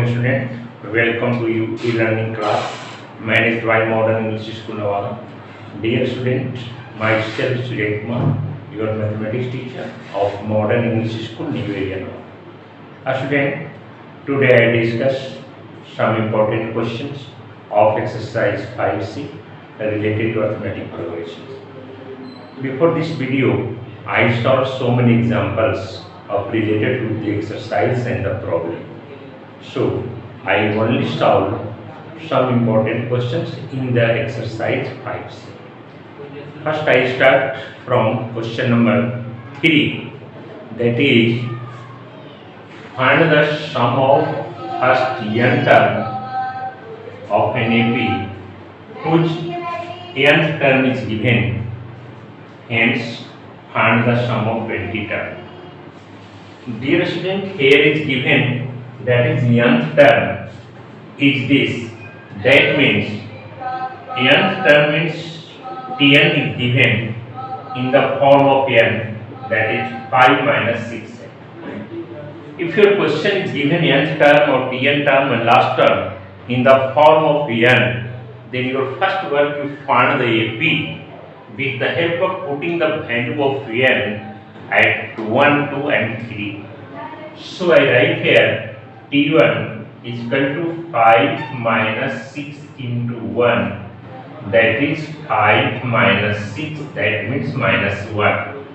student, welcome to you e-learning class managed by Modern English School Navara. Dear student, myself Surya Kumar, your mathematics teacher of Modern English School New Area. Student, today I discuss some important questions of exercise 5C related to arithmetic progressions. Before this video, I saw so many examples of related with the exercise and the problem. So I only solved some important questions in the exercise 5C. First I start from question number 3, that is find the sum of first n term of an AP whose nth term is given, hence find the sum of 20 term. Dear student, here is given that is nth term is this. That means nth term means Tn is given in the form of n, that is 5 minus 6. If your question is given nth term or Tn term and last term in the form of n, then your first work you find the AP with the help of putting the value of n at 1, 2 and 3. So I write here T1 is equal to 5 minus 6 into 1, that is 5 minus 6, that means minus 1.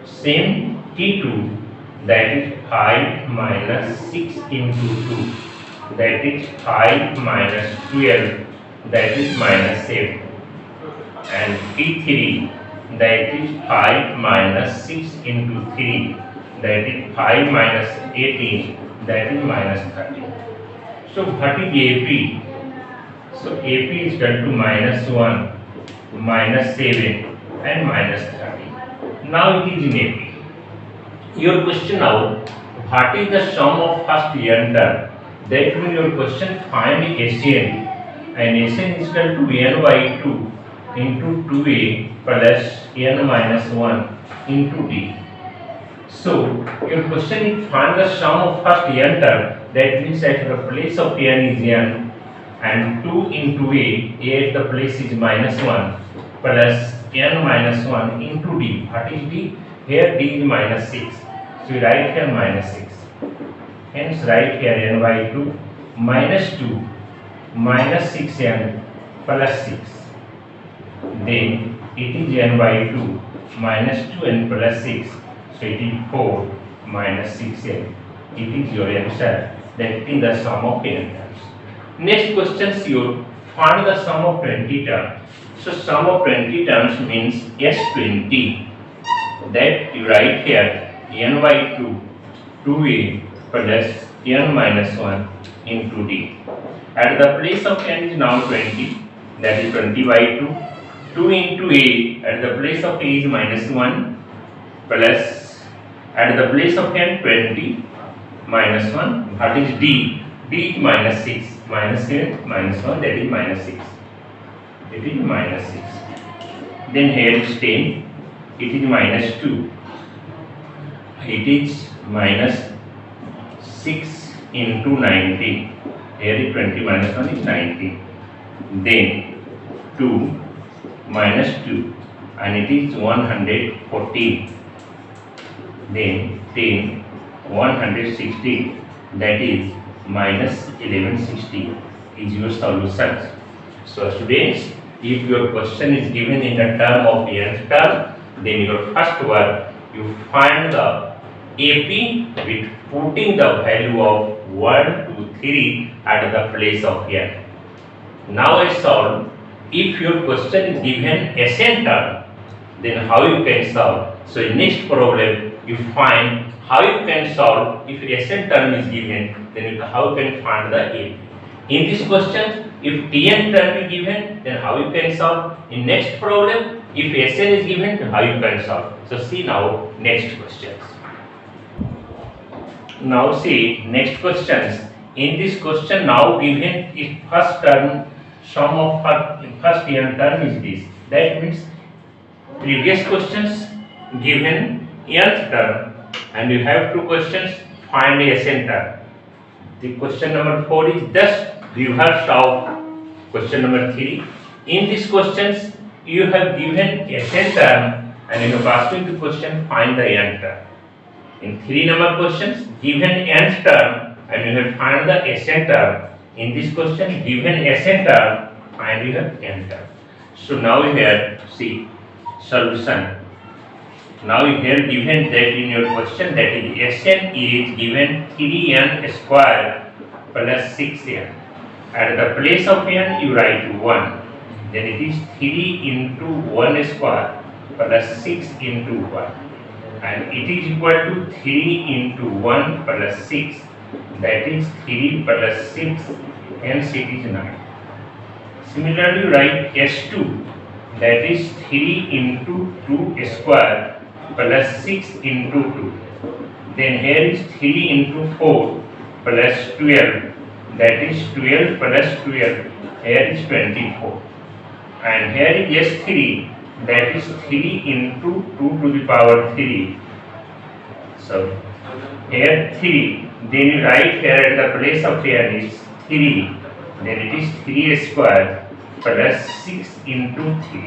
Same T2, that is 5 minus 6 into 2, that is 5 minus 12, that is minus 7. And T3, that is 5 minus 6 into 3, that is 5 minus 18, that is minus 30. So what is AP? So AP is equal to minus 1, minus 7 and minus 30. Now it is in AP. Your question now, what is the sum of first n term? That means your question find Sn, and Sn is equal to n by 2 into 2a plus n minus 1 into d. So your question is find the sum of first n term. That means at the place of n is n and 2 into a at the place is minus 1 plus n minus 1 into d. What is d? Here d is minus 6. So we write here minus 6. Hence write here n by 2 minus 2 minus 6n plus 6. Then it is n by 2 minus 2n plus 6. So it is 4 minus 6n. It is your answer. That is the sum of n terms. Next question is your find the sum of 20 terms. So sum of 20 terms means S20. That you write here n by 2 2a plus n minus 1 into d. At the place of n is now 20. That is 20 by 2. 2 into a at the place of a is minus 1 plus at the place of n 20 minus 1. What is d? D is minus 6. Minus 7 minus 1, that is minus 6. It is minus 6. Then here is 10. It is minus 2. It is minus 6 into 90. Here is 20 minus 1 is 90. Then 2 minus 2 and it is 114. Then 10 160, that is minus 1160 is your solution. So students, if your question is given in the term of nth term, then your first work you find the AP with putting the value of 1, 2, 3 at the place of n. Now I solve. If your question is given Sn term, then how you can solve? So in next problem you find how you can solve. If Sn term is given, then how you can find the AP. In this question, if Tn term is given, then how you can solve? In next problem, if Sn is given, then how you can solve? So see now next questions. Now see next questions. In this question now given is first term sum of first n term is this. That means previous questions given nth term and you have two questions find a Sn term. The question number 4 is just reverse of question number 3. In these questions, you have given Sn term and you have asked me the question find the n term. In 3 number questions, given n term and you have find the Sn term. In this question, given Sn term and you have n term. So now here see solution. Now here given that in your question that is Sn is given 3n square plus 6n. At the place of n you write 1. Then it is 3 into 1 square plus 6 into 1. And it is equal to 3 into 1 plus 6. That is 3 plus 6, hence it is 9. Similarly, you write S2, that is 3 into 2 square plus 6 into 2. Then here is 3 into 4 plus 12, that is 12 plus 12, here is 24. And here is S3, that is 3 into 2 to the power 3. So here 3, then you write here at the place of n is 3, then it is 3 square plus 6 into 3.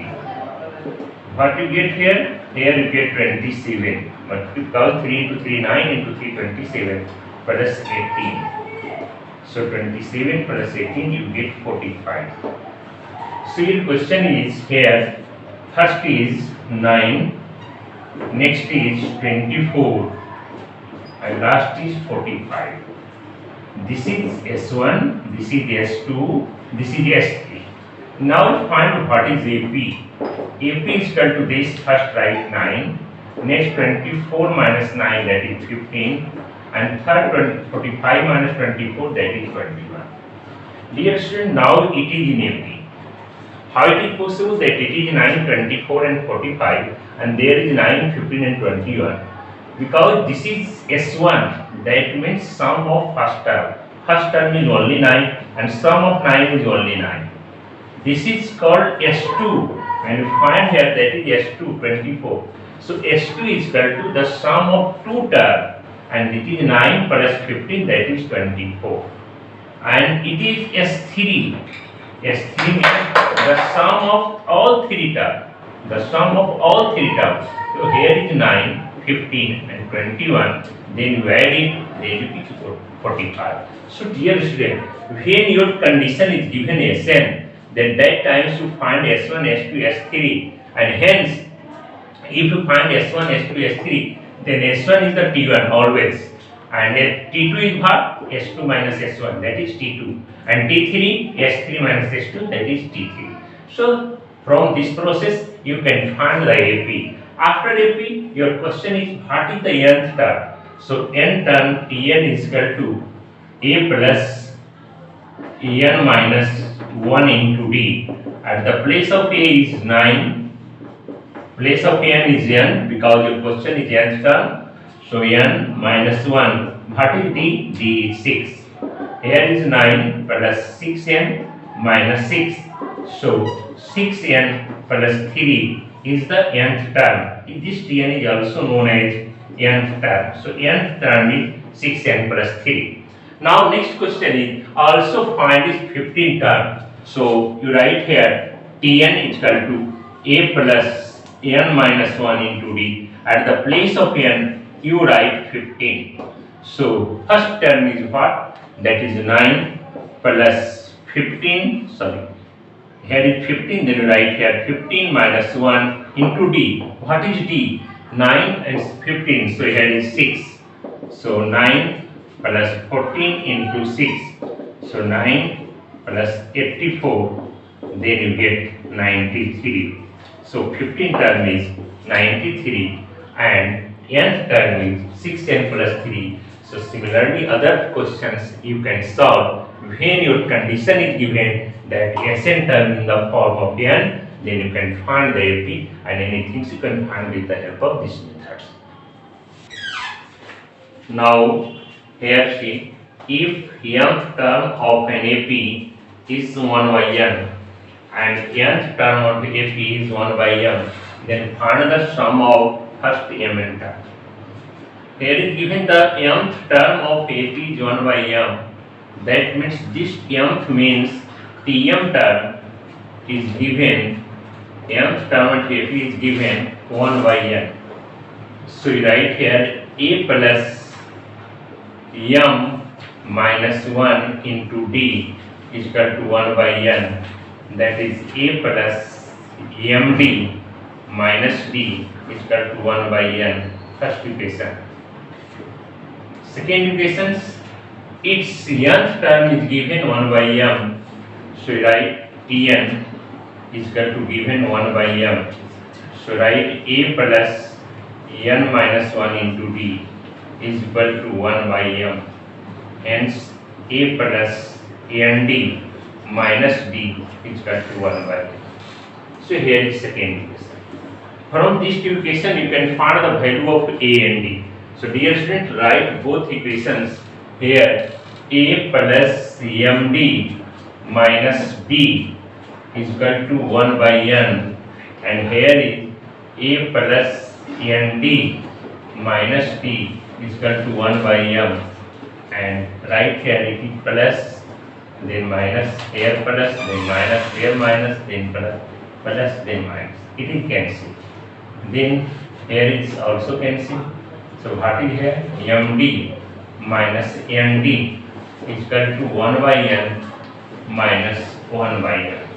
What you get here? Here you get 27. But because 3 into 3, 9 into 3, 27 plus 18. So 27 plus 18 you get 45. So your question is here, first is 9, next is 24 and last is 45. This is S1, this is S2, this is S3. Now find what is AP. AP is equal to this, first write 9, next 24 minus 9, that is 15, and third 45 minus 24, that is 21. Dear student, now it is in AP. How it is possible that it is 9, 24 and 45 and there is 9, 15 and 21? Because this is S1, that means sum of first term. First term is only 9 and sum of 9 is only 9. This is called S2 and you find here that is S2, 24. So S2 is equal to the sum of two terms and it is 9 plus 15, that is 24. And it is S3. S3 means the sum of all three terms. The sum of all three terms. So here is 9, 15 and 21. Then you add it, then you get 45. So dear student, when your condition is given Sn, then that times you find S1, S2, S3, and hence if you find S1, S2, S3, then S1 is the T1 always, and T2 is what? S2 minus S1, that is T2, and T3, S3 minus S2, that is T3. So from this process you can find the AP. After AP, your question is what is the nth term? So n term Tn is equal to A plus n minus 1 into D. At the place of A is 9, place of n is n because your question is nth term. So n minus 1, what is D? D is 6. Here is 9 plus 6n minus 6. So 6n plus 3 is the nth term. This Tn is also known as nth term. So nth term is 6n plus 3. Now next question is also find is 15th term. So you write here Tn is equal to A plus n minus 1 into D. At the place of n you write 15. So first term is what? That is 9 plus 15, sorry. Here is 15, then you write here 15 minus 1 into D. What is D? 9 and 15, so here is 6. So 9 plus 14 into 6. So 9 plus 84, then you get 93. So 15th term is 93 and nth term is 6n plus 3. So similarly other questions you can solve when your condition is given that Sn term in the form of n, then you can find the AP and anything you can find with the help of these methods. Now here see, if nth term of an AP is 1 by n and nth term of the AP is 1 by m, then find the sum of first mn term. Here is given the mth term of AP is 1 by m That means this mth means Tm term is given, mth term at F is given 1 by n. So you write here a plus m minus 1 into d is equal to 1 by n. That is a plus md minus d is equal to 1 by n. First equation. Second equation, its nth term is given 1 by m. So write Tn is equal to given 1 by m. So write a plus n minus 1 into d is equal to 1 by m. Hence a plus nd minus d is equal to 1 by m. So here is second equation. From this equation you can find the value of a and d. So dear students, write both equations here. A plus md minus d is equal to 1 by n, and here is a plus nd minus d is equal to 1 by m, and right here it is plus, then minus, here plus, then minus, here minus, then plus, then minus. It is cancelled. Then here is also cancelled. So what is here? md minus nd is equal to 1 by n minus 1 by n.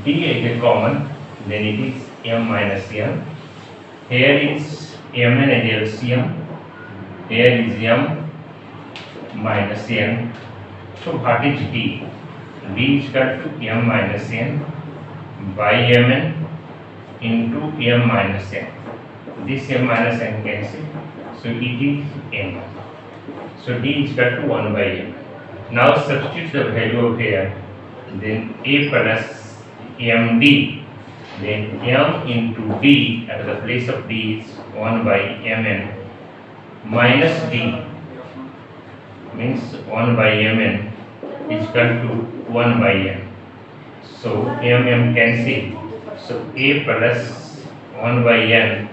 D is a common, then it is m minus n. Here is mn as LCM. Here is m minus n. So what is d? D is equal to m minus n by mn into m minus n. This m minus n cancel, so it is m. So d is equal to 1 by m. Now substitute the value of here, then a plus md, then m into d, at the place of d is 1 by mn, minus d means 1 by mn is equal to 1 by m. So m cancel, so a plus 1 by n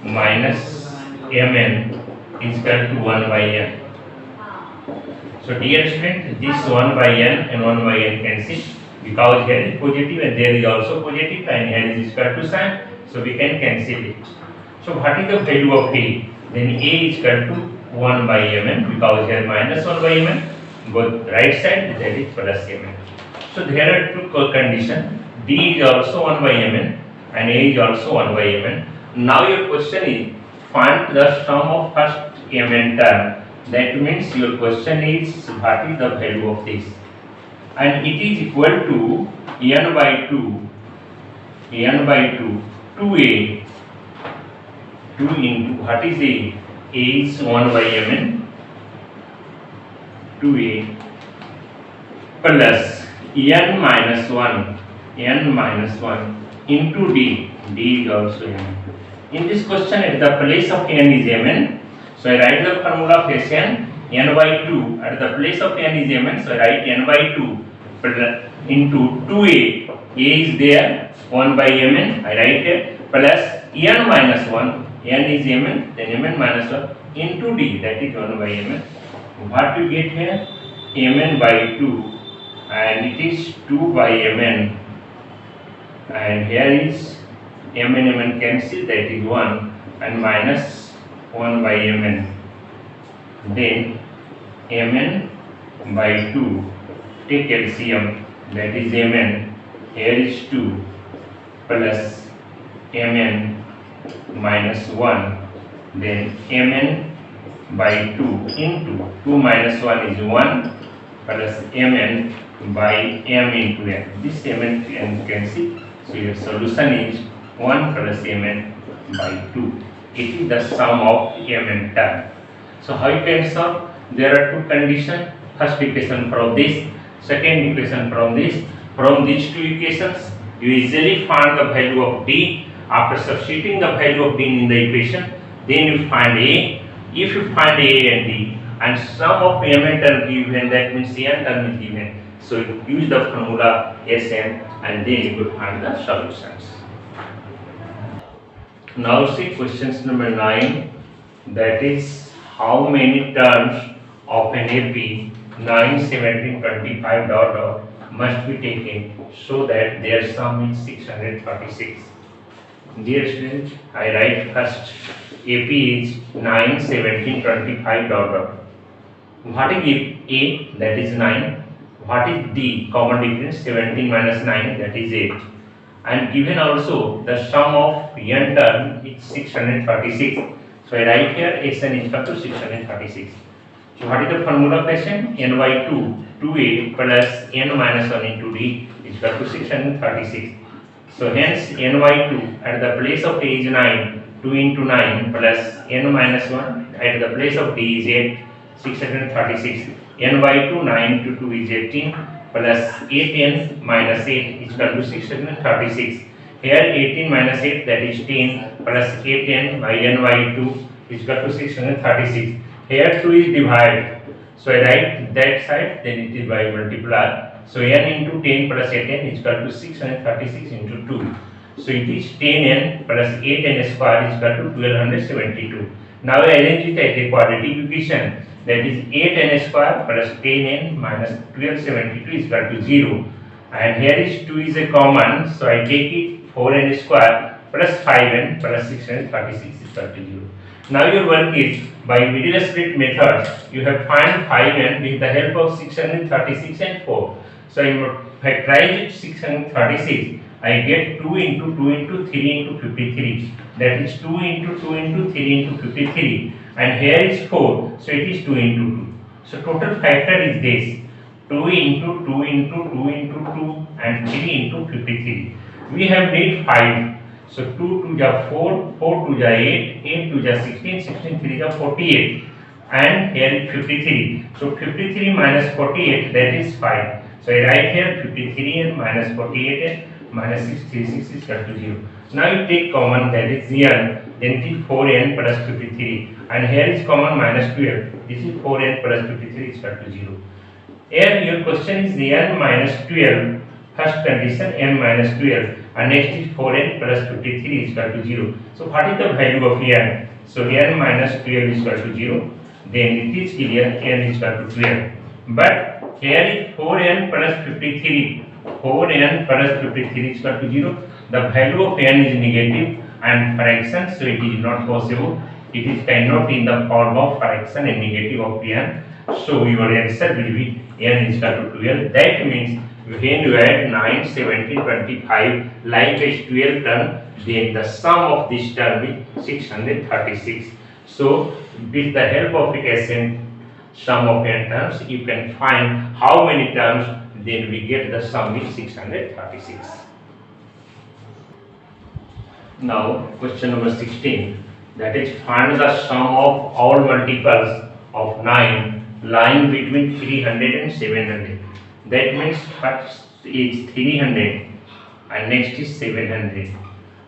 minus mn is equal to 1 by n. So dear student, this 1 by n and 1 by n cancel, because here is positive and there is also positive, and here is equal to sign, so we can cancel it. So what is the value of a? Then a is equal to 1 by mn, because here minus 1 by mn, both right side, that is plus mn. So there are two conditions. D is also 1 by mn and a is also 1 by mn. Now your question is, find the sum of first mn term. That means your question is, what is the value of this? And it is equal to n by 2, 2a, 2 into, what is a? A is 1 by mn, 2a plus n minus 1, into d, d is also m. In this question, at the place of n is mn, so I write the formula of Hessian, n by 2, at the place of n is mn, so I write n by 2 into 2a, a is there, 1 by mn, I write here, plus n minus 1, n is mn, then mn minus 1, into d, that is 1 by mn. What you get here? Mn by 2, and it is 2 by mn, and here is mn cancel, that is 1, and minus 1 by mn, then mn by 2, take LCM, that is mn, here is 2, plus mn minus 1, then mn by 2 into 2 minus 1 is 1, plus mn by m into n. This mn can cancel, so your solution is 1 plus mn by 2. It is the sum of mn term. So how you can solve? There are two conditions. First equation from this, second equation from this. From these two equations, you easily find the value of d. After substituting the value of d in the equation, then you find a. If you find a and d, and sum of mn term given, that means n term is given. So use the formula Sn, and then you will find the solutions. Now see questions number 9, that is how many terms of an AP 9, 17, 25 dot dot must be taken so that their sum is 636. Dear students, I write first AP is 9, 17, 25 dot dot. What is A? That is 9. What is D? Common difference 17 minus 9, that is 8. And given also the sum of n term is 636. So I write here Sn is equal to 636. So what is the formula question? N by 2, 2a plus n minus 1 into d is equal to 636. So hence n by 2 at the place of a is 9, 2 into 9 plus n minus 1 at the place of d is 8, 636. N by 2, 9 to 2 is 18 plus 8n minus 8 is equal to 636. Here 18 minus 8, that is 10, plus 8n by n by 2 is equal to 636. Here 2 is divided. So I write that side, then it is by multiply. So n into 10 plus 8n is equal to 636 into 2. So it is 10n plus 8n square is equal to 1272. Now I arrange it as a quadratic equation. That is 8n square plus 10n minus 1272 is equal to 0. And here is 2 is a common, so I take it 4n square plus 5n plus 636 is equal to 0. Now your work is by middle split method, you have find 5n with the help of 636 and 4. So if I try it 636, I get 2 into 2 into 3 into 53. That is 2 into 2 into 3 into 53. And here is 4, so it is 2 into 2. So total factor is this: 2 into 2 into 2 into 2 and 3 into 53. We have need 5. So 2 to the 4, 4 to the 8, 8 to the 16, 16 3 the 48. And here is 53. So 53 minus 48, that is 5. So I write here 53 and minus 48 and minus 636 is equal to 0. Now you take common, that is n, then it is 4n plus 53. And here is common minus 12. This is 4n plus 53 is equal to 0. Here your question is n minus 12. First condition n minus 12. And next is 4n plus 53 is equal to 0. So what is the value of n? So n minus 12 is equal to 0. Then it is clear n is equal to 12. But here is 4n plus 53. 4n plus 53 is equal to 0. The value of n is negative and fraction, so it is not possible. It is cannot in the form of fraction and negative of n. So your answer will be n is equal to 12. That means when you add 9, 17, 25 like as 12 term, then the sum of this term is 636. So with the help of Sn sum of n terms, you can find how many terms, then we get the sum is 636. Now question number 16, that is find the sum of all multiples of 9 lying between 300 and 700. That means first is 300 and next is 700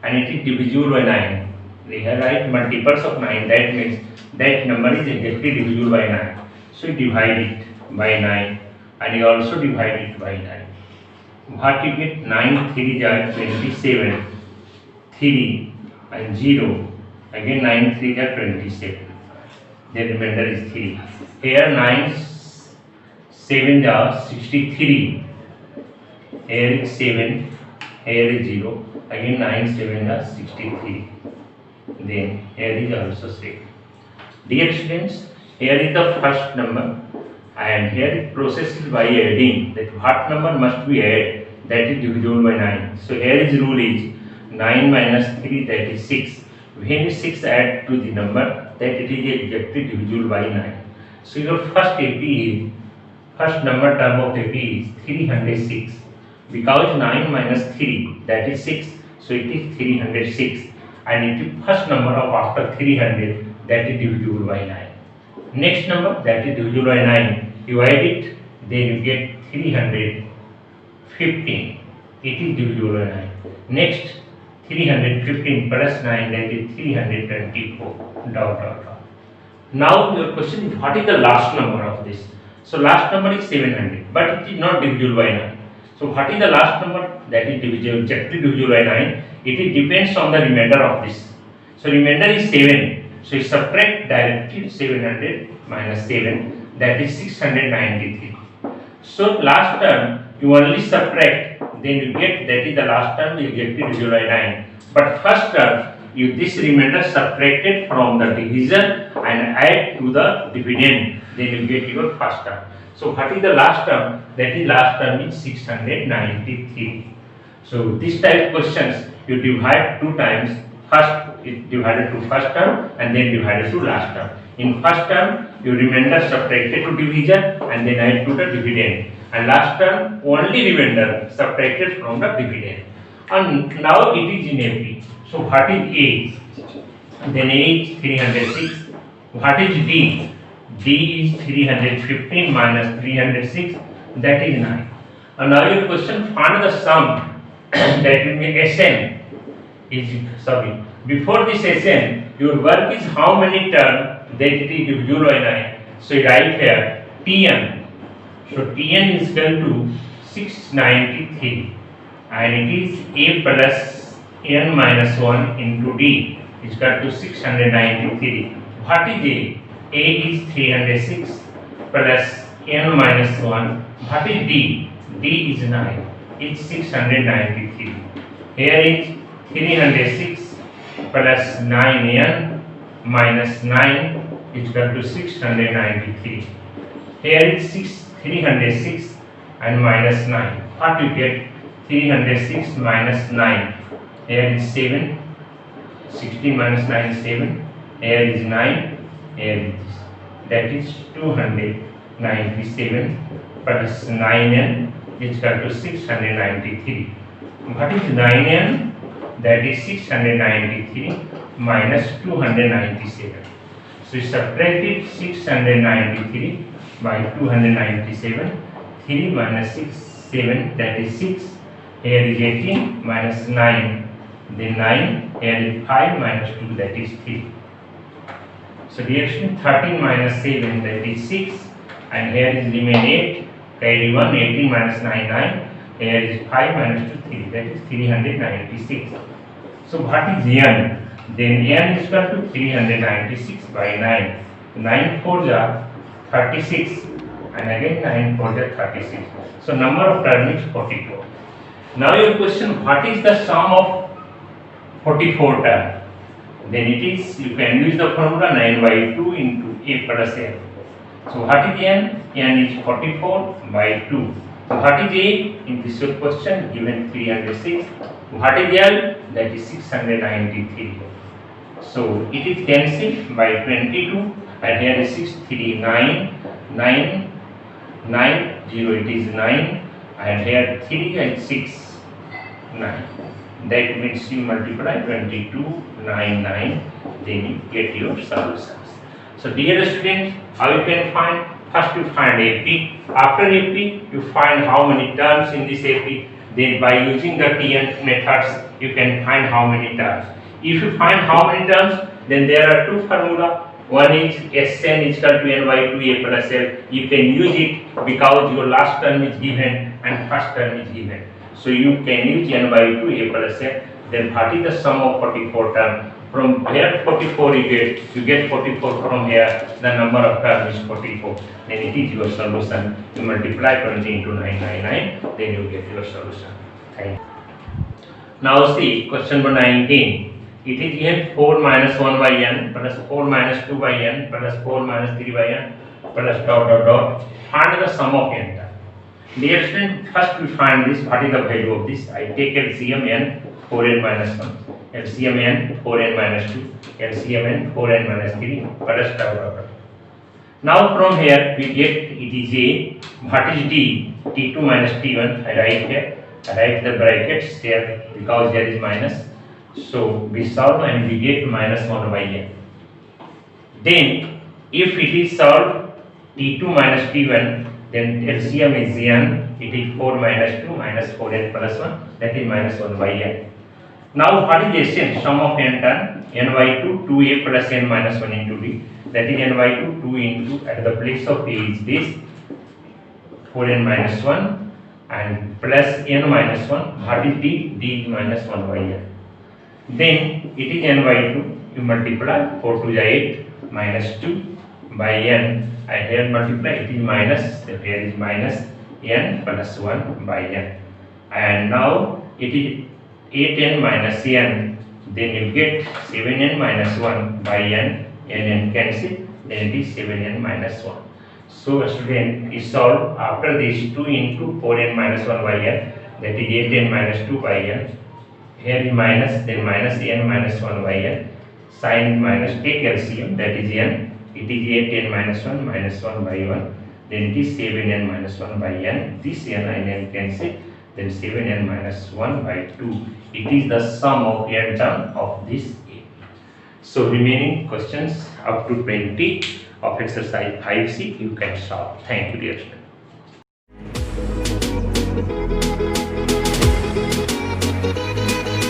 and it is divisible by 9. We have write multiples of 9, that means that number is exactly divisible by 9. So divide it by 9 and you also divide it by 9. What you get? 9 3 are 27, 3 and 0, again 9 3 are 27, the remainder is 3. Here 9 7 are 63, here is 7, here is 0, again 9 7 are 63, then here is also 6. Dear students, here is the first number and here it processes by adding, that what number must be added, that is divisible by 9. So here is rule is 9 minus 3, that is 6. When 6 add to the number, that it is exactly divisible by 9. So your first AP is, first number term of AP is 306. Because 9 minus 3, that is 6, so it is 306. And it is first number of after 300, that is divisible by 9. Next number, that is divisible by 9, you add it, then you get 315. It is divisible by 9. Next, 315 plus 9, that is 324. Dot dot dot. Now your question is, what is the last number of this? So last number is 700, but it is not divisible by 9. So what is the last number? That is divisible, exactly divisible by 9. It depends on the remainder of this. So remainder is 7. So you subtract directly 700 minus 7. that is 693. So last term you only subtract, then you get, that is the last term you get to 0.9. But first term you this remainder subtracted from the division and add to the dividend, then you get your first term. So what is the last term? That is last term is 693. So this type questions you divide two times. First is divided to first term and then divided to last term. In first term you remainder subtracted to division and then add to the dividend. And last term only remainder subtracted from the dividend. And now it is in AP. So what is A? Then A is 306. What is D? D is 315 minus 306, that is 9. And now your question, find the sum, that will be Sn is, sorry, before this Sn, your work is how many terms, that it is 0 and 9. So you write here Tn. So Tn is equal to 693 and it is A plus n minus 1 into D is equal to 693. What is A? A is 306 plus n minus 1. What is D? D is 9. It's 693. Here is 306 plus 9n minus 9 is equal to 693. Here is 306 and minus 9. What you get? 306 minus 9. Here is 7. 16 minus 9 is 7. Here is 9. Here it is. That is 297 plus 9n is equal to 693. What is 9n? That is 693 minus 297. So subtracted 693 by 297. 3 minus 6, 7, that is 6. Here is 18 minus 9, then 9. Here is 5 minus 2, that is 3. So dear student, 13 minus 7, that is 6, and here is remain 8, carry 1, 18 minus 9, 9, here is 5 minus 2, 3, that is 396. So what is n? Then n is equal to 396 by 9. 9 4s are 36, and again 9 4s are 36. So number of terms is 44. Now your question, what is the sum of 44 terms? Then it is, you can use the formula 9 by 2 into A plus n. So what is n? N is 44 by 2. So what is A? In this question given 306. What is L? That is 693. So it is cancelled by 22 and here is 6, 3, 9, 9, 9, 0, it is 9 and here 3 and 6, 9. That means you multiply 22, 9, 9, then you get your solutions. So dear students, how you can find? First you find AP. After AP, you find how many terms in this AP. Then by using the TN methods, you can find how many terms. If you find how many terms, then there are two formulas. One is Sn is equal to n by 2 A plus L. You can use it because your last term is given and first term is given. So you can use n by 2 A plus L. Then what is the sum of 44 terms? From here 44 you get 44 from here, the number of terms is 44. Then it is your solution. You multiply 20 into 999, then you get your solution. Thank you. Now see question number 19. It is here 4 minus 1 by n plus 4 minus 2 by n plus 4 minus 3 by n plus dot dot dot. Find the sum of n terms. Dear student, first we find this, what is the value of this? I take LCM n 4n minus 1, LCM n 4n minus 2, LCM n 4n minus 3 plus dot dot dot. Now from here we get it is A, what is D? T2 minus T1, I write here, I write the brackets here because there is minus. So we solve and we get minus 1 by n. Then if it is solved T2 minus T1, then LCM is n, it is 4 minus 2 minus 4n plus 1, that is minus 1 by n. Now what is Sn? Sum of n term, n by 2, 2a plus n minus 1 into d, that is n by 2, 2 into, at the place of a is this, 4n minus 1 and plus n minus 1, what is d? D is minus 1 by n. Then it is n by 2, you multiply 4 to the 8 minus 2 by n, and here multiply, it is minus, so here is minus n plus 1 by n, and now it is 8n minus n, then you get 7n minus 1 by n, n cancel, then it is 7n minus 1. So student, is solved after this 2 into 4n minus 1 by n, that is 8n minus 2 by n. Here is minus, then minus n minus 1 by n. Sin minus, take LCM, that is n. It is 8n minus 1 minus 1 by 1. Then it is 7n minus 1 by n. This n and n cancel. Then 7n minus 1 by 2. It is the sum of n term of this a. So remaining questions up to 20 of exercise 5C you can solve. Thank you, dear students.